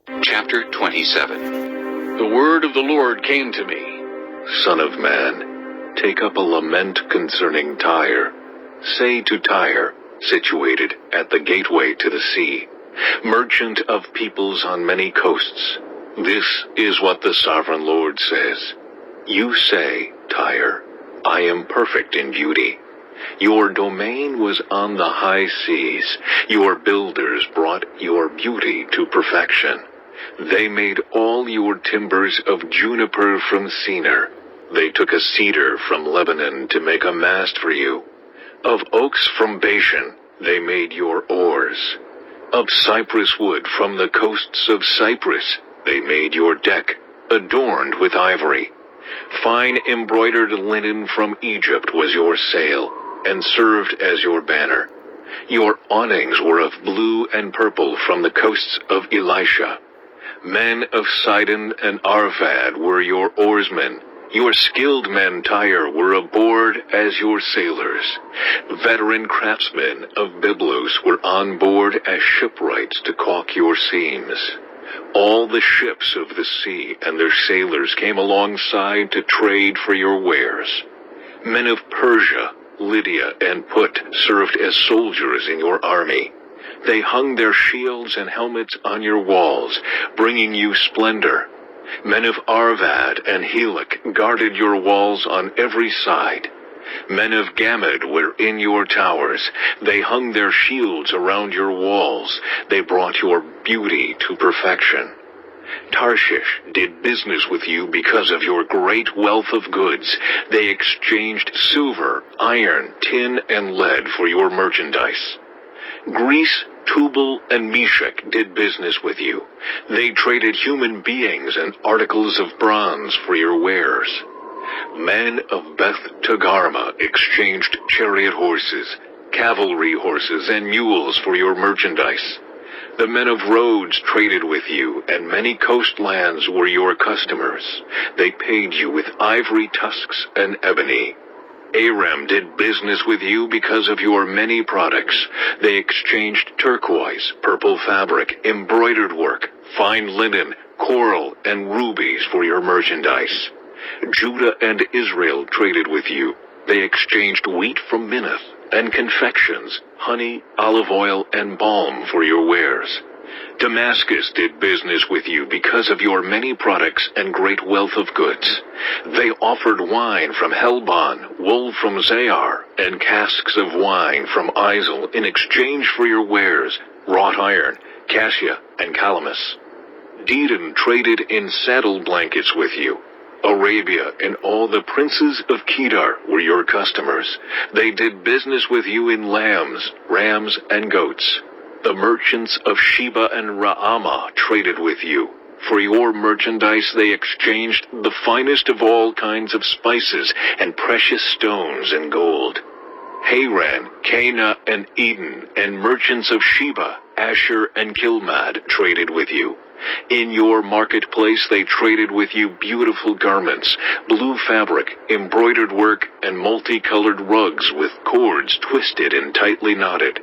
Chapter 27. The word of the Lord came to me. Son of man, take up a lament concerning Tyre. Say to Tyre, situated at the gateway to the sea, merchant of peoples on many coasts, this is what the sovereign Lord says. You say, Tyre, I am perfect in beauty. Your domain was on the high seas. Your builders brought your beauty to perfection. They made all your timbers of juniper from Senir. They took a cedar from Lebanon to make a mast for you. Of oaks from Bashan they made your oars. Of cypress wood from the coasts of Cyprus they made your deck, adorned with ivory. Fine embroidered linen from Egypt was your sail, and served as your banner. Your awnings were of blue and purple from the coasts of Elisha. Men of Sidon and Arvad were your oarsmen. Your skilled men, Tyre, were aboard as your sailors. Veteran craftsmen of Byblos were on board as shipwrights to caulk your seams. All the ships of the sea and their sailors came alongside to trade for your wares. Men of Persia, Lydia, and Put served as soldiers in your army. They hung their shields and helmets on your walls, bringing you splendor. Men of Arvad and Helek guarded your walls on every side. Men of Gamad were in your towers. They hung their shields around your walls. They brought your beauty to perfection. Tarshish did business with you because of your great wealth of goods. They exchanged silver, iron, tin, and lead for your merchandise. Greece, Tubal, and Meshech did business with you. They traded human beings and articles of bronze for your wares. Men of Beth Togarmah exchanged chariot horses, cavalry horses, and mules for your merchandise. The men of Rhodes traded with you, and many coastlands were your customers. They paid you with ivory tusks and ebony. Aram did business with you because of your many products. They exchanged turquoise, purple fabric, embroidered work, fine linen, coral, and rubies for your merchandise. Judah and Israel traded with you. They exchanged wheat from Minnith, and confections, honey, olive oil, and balm for your wares. Damascus did business with you because of your many products and great wealth of goods. They offered wine from Helbon, wool from Zaar, and casks of wine from Isel in exchange for your wares, wrought iron, cassia, and calamus. Dedan traded in saddle blankets with you. Arabia and all the princes of Kedar were your customers. They did business with you in lambs, rams, and goats. The merchants of Sheba and Raamah traded with you. For your merchandise they exchanged the finest of all kinds of spices and precious stones and gold. Haran, Cana, and Eden, and merchants of Sheba, Asher, and Kilmad traded with you. In your marketplace they traded with you beautiful garments, blue fabric, embroidered work, and multicolored rugs with cords twisted and tightly knotted.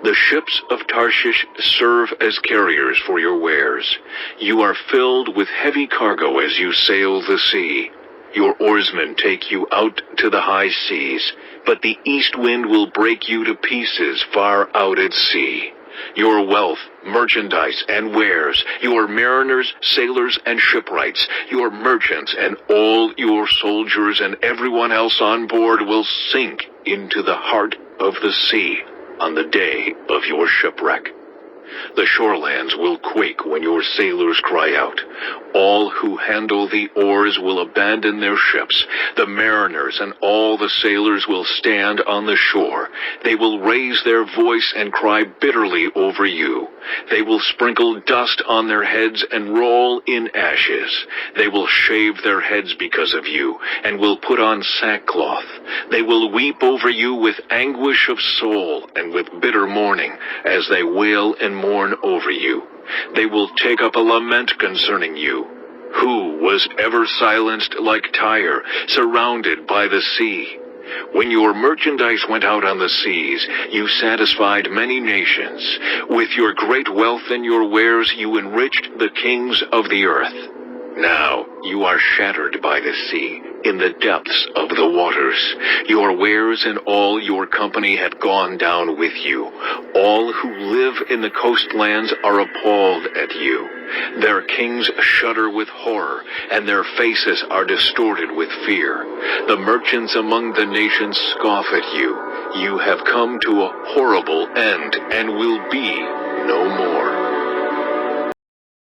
The ships of Tarshish serve as carriers for your wares. You are filled with heavy cargo as you sail the sea. Your oarsmen take you out to the high seas, but the east wind will break you to pieces far out at sea. Your wealth, merchandise, and wares, your mariners, sailors, and shipwrights, your merchants, and all your soldiers and everyone else on board will sink into the heart of the sea on the day of your shipwreck. The shorelands will quake when your sailors cry out. All who handle the oars will abandon their ships. The mariners and all the sailors will stand on the shore. They will raise their voice and cry bitterly over you. They will sprinkle dust on their heads and roll in ashes. They will shave their heads because of you, and will put on sackcloth. They will weep over you with anguish of soul and with bitter mourning, as they wail and mourn over you. They will take up a lament concerning you. Who was ever silenced like Tyre, surrounded by the sea? When your merchandise went out on the seas, you satisfied many nations. With your great wealth and your wares, you enriched the kings of the earth. Now you are shattered by the sea, in the depths of the waters. Your wares and all your company have gone down with you. All who live in the coastlands are appalled at you. Their kings shudder with horror, and their faces are distorted with fear. The merchants among the nations scoff at you. You have come to a horrible end, and will be no more.